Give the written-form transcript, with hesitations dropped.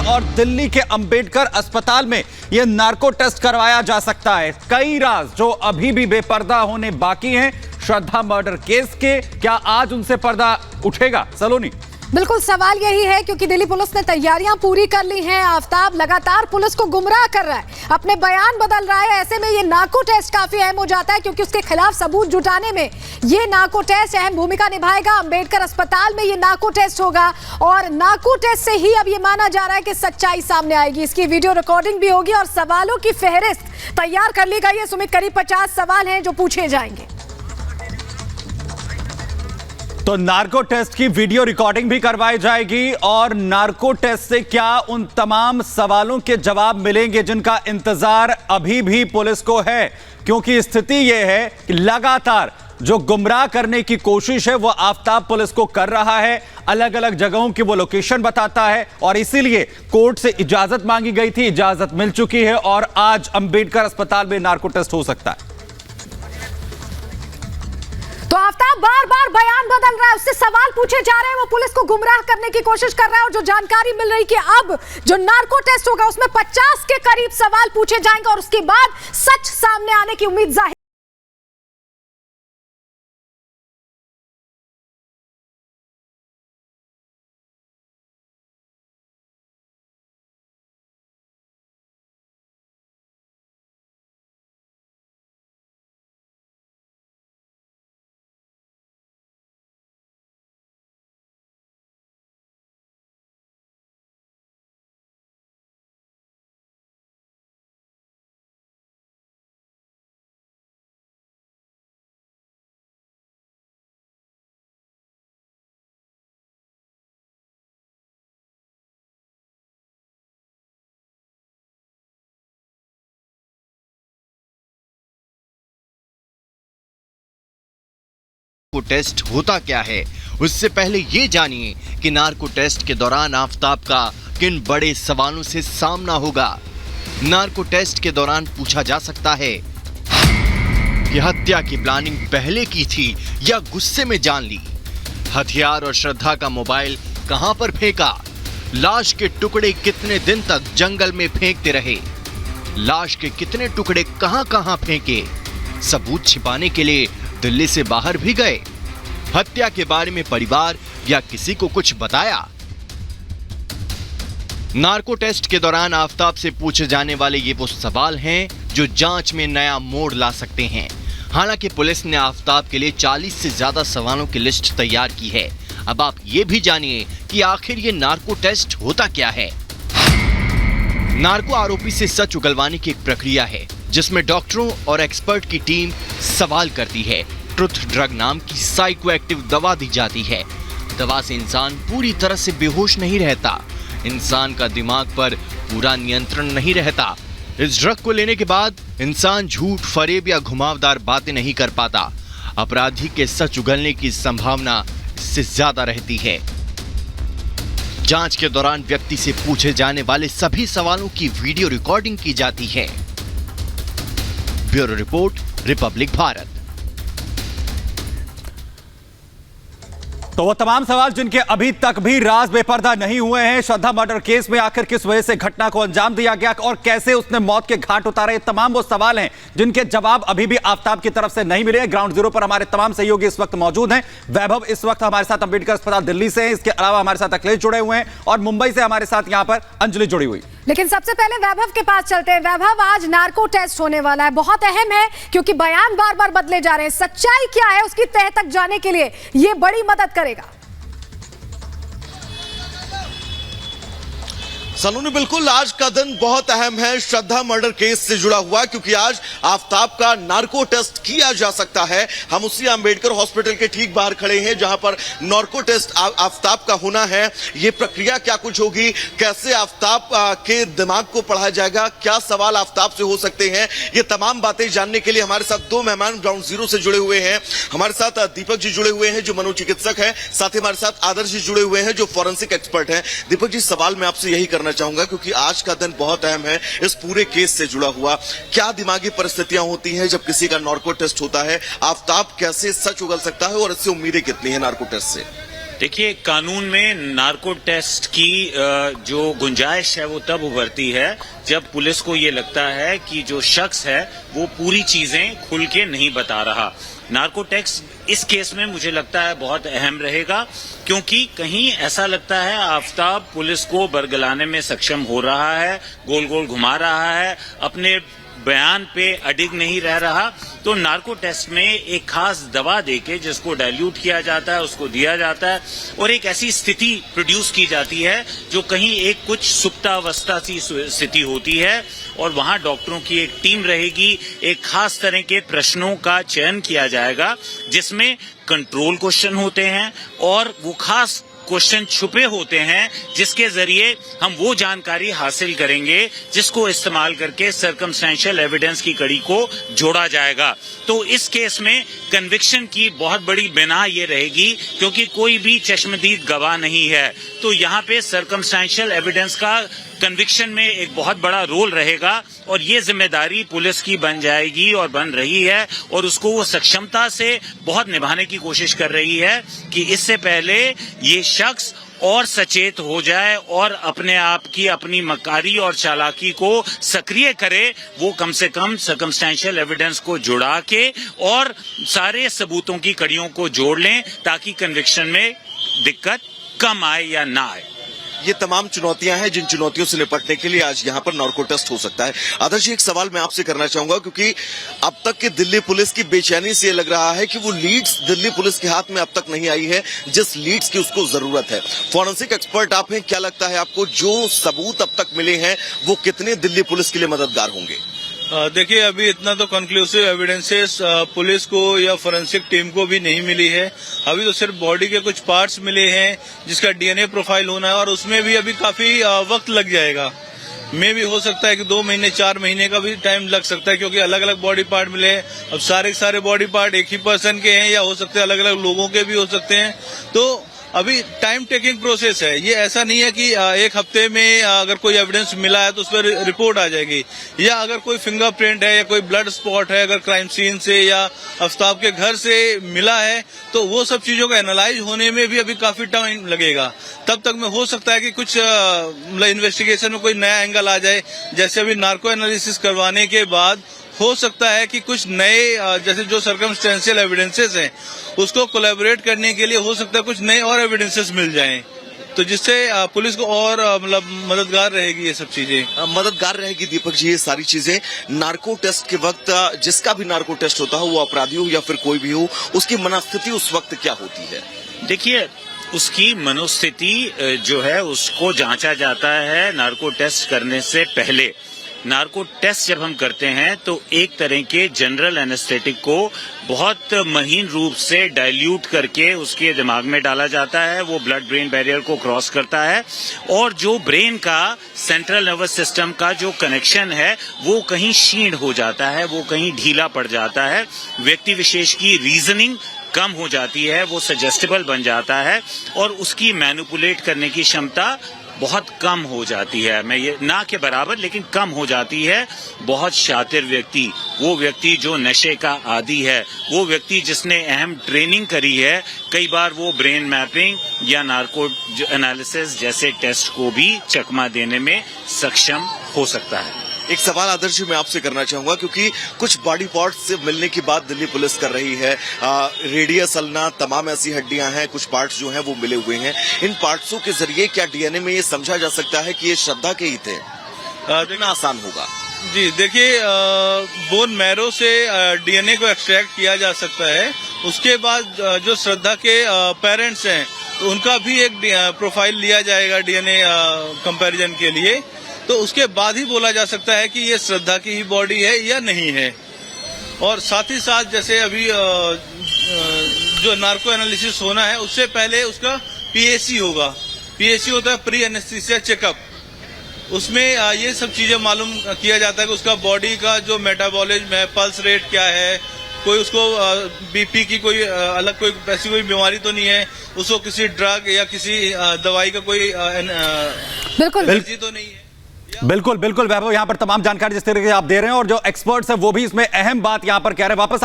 और दिल्ली के अंबेडकर अस्पताल में यह नार्को टेस्ट करवाया जा सकता है। कई राज जो अभी भी बेपर्दा होने बाकी हैं श्रद्धा मर्डर केस के, क्या आज उनसे पर्दा उठेगा? सलोनी, बिल्कुल सवाल यही है क्योंकि दिल्ली पुलिस ने तैयारियां पूरी कर ली हैं। आफ्ताब लगातार पुलिस को गुमराह कर रहा है, अपने बयान बदल रहा है। ऐसे में ये नार्को टेस्ट काफी अहम हो जाता है क्योंकि उसके खिलाफ सबूत जुटाने में ये नार्को टेस्ट अहम भूमिका निभाएगा। अंबेडकर अस्पताल में ये नार्को टेस्ट होगा और नार्को टेस्ट से ही अब ये माना जा रहा है कि सच्चाई सामने आएगी। इसकी वीडियो रिकॉर्डिंग भी होगी और सवालों की फहरिस्त तैयार कर ली गई है। सुमित, करीब 50 सवाल हैं जो पूछे जाएंगे। तो नार्को टेस्ट की वीडियो रिकॉर्डिंग भी करवाई जाएगी और नार्को टेस्ट से क्या उन तमाम सवालों के जवाब मिलेंगे जिनका इंतजार अभी भी पुलिस को है, क्योंकि स्थिति यह है कि लगातार जो गुमराह करने की कोशिश है वो आफ्ताब पुलिस को कर रहा है। अलग अलग जगहों की वो लोकेशन बताता है और इसीलिए कोर्ट से इजाजत मांगी गई थी, इजाजत मिल चुकी है और आज अंबेडकर अस्पताल में नार्को टेस्ट हो सकता है। तो आफ्ताब बार बार बयान बदल रहा है, उससे सवाल पूछे जा रहे हैं, वो पुलिस को गुमराह करने की कोशिश कर रहा है और जो जानकारी मिल रही कि अब जो नार्को टेस्ट होगा उसमें 50 के करीब सवाल पूछे जाएंगे और उसके बाद सच सामने आने की उम्मीद जाहिर। नार्को टेस्ट होता क्या है, उससे पहले ये जानिए कि नार्को टेस्ट के दौरान आफ्ताब का किन बड़े सवालों से सामना होगा। नार्को टेस्ट के दौरान पूछा जा सकता है कि हत्या की प्लानिंग पहले की थी या गुस्से में जान ली, हथियार और श्रद्धा का मोबाइल कहां पर फेंका, लाश के टुकड़े कितने दिन तक जंगल में फेंकते रहे, लाश के कितने टुकड़े कहां कहां फेंके, सबूत छिपाने के लिए दिल्ली से बाहर भी गए, हत्या के बारे में परिवार या किसी को कुछ बताया। नार्को टेस्ट के दौरान आफ्ताब से पूछे जाने वाले ये वो सवाल हैं जो जांच में नया मोड़ ला सकते हैं। हालांकि पुलिस ने आफ्ताब के लिए 40 से ज्यादा सवालों की लिस्ट तैयार की है। अब आप ये भी जानिए कि आखिर ये नार्को टेस्ट होता क्या है। नार्को आरोपी से सच उगलवाने की एक प्रक्रिया है जिसमें डॉक्टरों और एक्सपर्ट की टीम सवाल करती है। ट्रुथ ड्रग नाम की साइको एक्टिव दवा दी जाती है। दवा से इंसान पूरी तरह से बेहोश नहीं रहता, इंसान का दिमाग पर पूरा नियंत्रण नहीं रहता। इस ड्रग को लेने के बाद इंसान झूठ, फरेब या घुमावदार बातें नहीं कर पाता। अपराधी के सच उगलने की संभावना इससे ज्यादा रहती है। जांच के दौरान व्यक्ति से पूछे जाने वाले सभी सवालों की वीडियो रिकॉर्डिंग की जाती है। Bureau report, Republic Bharat. तो वो तमाम सवाल जिनके अभी तक भी राज बेपर्दा नहीं हुए हैं। श्रद्धा मर्डर केस में आखिर किस वजह से घटना को अंजाम दिया गया और कैसे उसने मौत के घाट उतारे, तमाम वो सवाल हैं जिनके जवाब अभी भी आफ्ताब की तरफ से नहीं मिले। ग्राउंड जीरो पर हमारे तमाम सहयोगी इस वक्त मौजूद हैं। वैभव इस वक्त हमारे साथ अंबेडकर अस्पताल दिल्ली से हैं, इसके अलावा हमारे साथ अखिलेश जुड़े हुए हैं और मुंबई से हमारे साथ यहां पर अंजलि जुड़ी हुई। लेकिन सबसे पहले वैभव के पास चलते हैं। वैभव, आज नार्को टेस्ट होने वाला है, बहुत अहम है क्योंकि बयान बार बार बदले जा रहे हैं। सच्चाई क्या है उसकी तह तक जाने के लिए यह बड़ी मदद करेगा। सलोनी, बिल्कुल आज का दिन बहुत अहम है श्रद्धा मर्डर केस से जुड़ा हुआ, क्योंकि आज आफ्ताब का नार्को टेस्ट किया जा सकता है। हम उसी अंबेडकर हॉस्पिटल के ठीक बाहर खड़े हैं जहां पर नार्को टेस्ट आफ्ताब का होना है। ये प्रक्रिया क्या कुछ होगी, कैसे आफ्ताब के दिमाग को पढ़ा जाएगा, क्या सवाल आफ्ताब से हो सकते हैं, ये तमाम बातें जानने के लिए हमारे साथ दो मेहमान ग्राउंड जीरो से जुड़े हुए हैं। हमारे साथ दीपक जी जुड़े हुए हैं जो मनोचिकित्सक है, साथ ही हमारे साथ आदर्श जी जुड़े हुए हैं जो फॉरेंसिक एक्सपर्ट हैं। दीपक जी, सवाल मैं आपसे यही करना चाहूंगा क्योंकि आज का दिन बहुत अहम है इस पूरे केस से जुड़ा हुआ। क्या दिमागी परिस्थितियां होती हैं जब किसी का नार्को टेस्ट होता है, आफ्ताब कैसे सच उगल सकता है और इससे उम्मीदें कितनी है नार्को टेस्ट से? देखिए, कानून में नार्को टेस्ट की जो गुंजाइश है वो तब उभरती है जब पुलिस को ये लगता है कि जो शख्स है वो पूरी चीजें खुल के नहीं बता रहा। नार्को टेस्ट इस केस में मुझे लगता है बहुत अहम रहेगा, क्योंकि कहीं ऐसा लगता है आफताब पुलिस को बरगलाने में सक्षम हो रहा है, गोल गोल घुमा रहा है, अपने बयान पे अडिग नहीं रह रहा। तो नार्को टेस्ट में एक खास दवा देके जिसको डाइल्यूट किया जाता है उसको दिया जाता है और एक ऐसी स्थिति प्रोड्यूस की जाती है जो कहीं एक कुछ सुप्तावस्था सी स्थिति होती है और वहां डॉक्टरों की एक टीम रहेगी, एक खास तरह के प्रश्नों का चयन किया जाएगा जिसमें कंट्रोल क्वेश्चन होते हैं और वो खास क्वेश्चन छुपे होते हैं जिसके जरिए हम वो जानकारी हासिल करेंगे जिसको इस्तेमाल करके सर्कमस्टेंशियल एविडेंस की कड़ी को जोड़ा जाएगा। तो इस केस में कन्विक्शन की बहुत बड़ी बिना ये रहेगी क्योंकि कोई भी चश्मदीद गवाह नहीं है। तो यहाँ पे सर्कमस्टेंशियल एविडेंस का कन्विक्शन में एक बहुत बड़ा रोल रहेगा और ये जिम्मेदारी पुलिस की बन जाएगी और बन रही है और उसको वो सक्षमता से बहुत निभाने की कोशिश कर रही है कि इससे पहले ये शख्स और सचेत हो जाए और अपने आप की अपनी मकारी और चालाकी को सक्रिय करे, वो कम से कम सर्कमस्टेंशियल एविडेंस को जुड़ा के और सारे सबूतों की कड़ियों को जोड़ लें ताकि कन्विक्शन में दिक्कत कम आए या ना आए। ये तमाम चुनौतियां हैं जिन चुनौतियों से निपटने के लिए आज यहाँ पर नार्को टेस्ट हो सकता है। आदर्श जी, एक सवाल मैं आपसे करना चाहूंगा क्योंकि अब तक की दिल्ली पुलिस की बेचैनी से लग रहा है कि वो लीड्स दिल्ली पुलिस के हाथ में अब तक नहीं आई है जिस लीड्स की उसको जरूरत है। फॉरेंसिक एक्सपर्ट आप हैं, क्या लगता है आपको जो सबूत अब तक मिले हैं वो कितने दिल्ली पुलिस के लिए मददगार होंगे? देखिए, अभी इतना तो कंक्लूसिव एविडेंसेस पुलिस को या फोरेंसिक टीम को भी नहीं मिली है। अभी तो सिर्फ बॉडी के कुछ पार्ट्स मिले हैं जिसका डीएनए प्रोफाइल होना है और उसमें भी अभी काफी वक्त लग जाएगा। में भी हो सकता है कि 2 महीने 4 महीने का भी टाइम लग सकता है क्योंकि अलग अलग बॉडी पार्ट मिले हैं। अब सारे बॉडी पार्ट एक ही पर्सन के हैं या हो सकते हैं अलग अलग लोगों के भी हो सकते हैं। तो अभी टाइम टेकिंग प्रोसेस है। ये ऐसा नहीं है कि एक हफ्ते में अगर कोई एविडेंस मिला है तो उस पर रिपोर्ट आ जाएगी, या अगर कोई फिंगरप्रिंट है या कोई ब्लड स्पॉट है अगर क्राइम सीन से या आफ्ताब के घर से मिला है तो वो सब चीजों का एनालाइज होने में भी अभी काफी टाइम लगेगा। तब तक में हो सकता है कि कुछ इन्वेस्टिगेशन में कोई नया एंगल आ जाए। जैसे अभी नार्को एनालिसिस करवाने के बाद हो सकता है कि कुछ नए जैसे जो सर्कमस्टेंशियल एविडेंसेस हैं उसको कोलैबोरेट करने के लिए हो सकता है कुछ नए और एविडेंसेस मिल जाएं, तो जिससे पुलिस को और मतलब मददगार रहेगी। ये सब चीजें मददगार रहेगी। दीपक जी, ये सारी चीजें नार्को टेस्ट के वक्त जिसका भी नार्को टेस्ट होता हो, वो अपराधी हो या फिर कोई भी हो, उसकी मनोस्थिति उस वक्त क्या होती है? देखिए, उसकी मनोस्थिति जो है उसको जांचा जाता है नार्को टेस्ट करने से पहले। नार्को टेस्ट जब हम करते हैं तो एक तरह के जनरल एनेस्थेटिक को बहुत महीन रूप से डाइल्यूट करके उसके दिमाग में डाला जाता है। वो ब्लड ब्रेन बैरियर को क्रॉस करता है और जो ब्रेन का सेंट्रल नर्वस सिस्टम का जो कनेक्शन है वो कहीं क्षीण हो जाता है, वो कहीं ढीला पड़ जाता है। व्यक्ति विशेष की रीजनिंग कम हो जाती है, वो सजेस्टेबल बन जाता है और उसकी मैनिपुलेट करने की क्षमता बहुत कम हो जाती है। मैं ये ना के बराबर लेकिन कम हो जाती है। बहुत शातिर व्यक्ति, वो व्यक्ति जो नशे का आदी है, वो व्यक्ति जिसने अहम ट्रेनिंग करी है, कई बार वो ब्रेन मैपिंग या नार्को एनालिसिस जैसे टेस्ट को भी चकमा देने में सक्षम हो सकता है। एक सवाल आदर्श जी मैं आपसे करना चाहूंगा क्योंकि कुछ बॉडी पार्ट्स से मिलने की बात दिल्ली पुलिस कर रही है। रेडियस, अल्ना, तमाम ऐसी हड्डियां हैं, कुछ पार्ट्स जो हैं वो मिले हुए हैं। इन पार्ट्सों के जरिए क्या डीएनए में ये समझा जा सकता है कि ये श्रद्धा के ही थे? कितना आसान होगा? जी देखिए, बोन मैरो से डीएनए को एक्सट्रैक्ट किया जा सकता है। उसके बाद जो श्रद्धा के पेरेंट्स हैं तो उनका भी एक प्रोफाइल लिया जाएगा डीएनए कंपैरिजन के लिए। तो उसके बाद ही बोला जा सकता है कि ये श्रद्धा की ही बॉडी है या नहीं है। और साथ ही साथ जैसे अभी जो नार्को एनालिसिस होना है उससे पहले उसका पीएसी होगा। पीएसी होता है प्री एनेस्थीसिया चेकअप। उसमें ये सब चीजें मालूम किया जाता है कि उसका बॉडी का जो मेटाबॉलिज्म है, पल्स रेट क्या है, कोई उसको बीपी की कोई अलग कोई ऐसी कोई बीमारी तो नहीं है, उसको किसी ड्रग या किसी दवाई का कोई बिल्कुल एलर्जी तो नहीं है। बिल्कुल बिल्कुल वैभव, यहां पर तमाम जानकारी जिस तरीके से आप दे रहे हैं और जो एक्सपर्ट्स हैं वो भी इसमें अहम बात यहां पर कह रहे हैं। वापस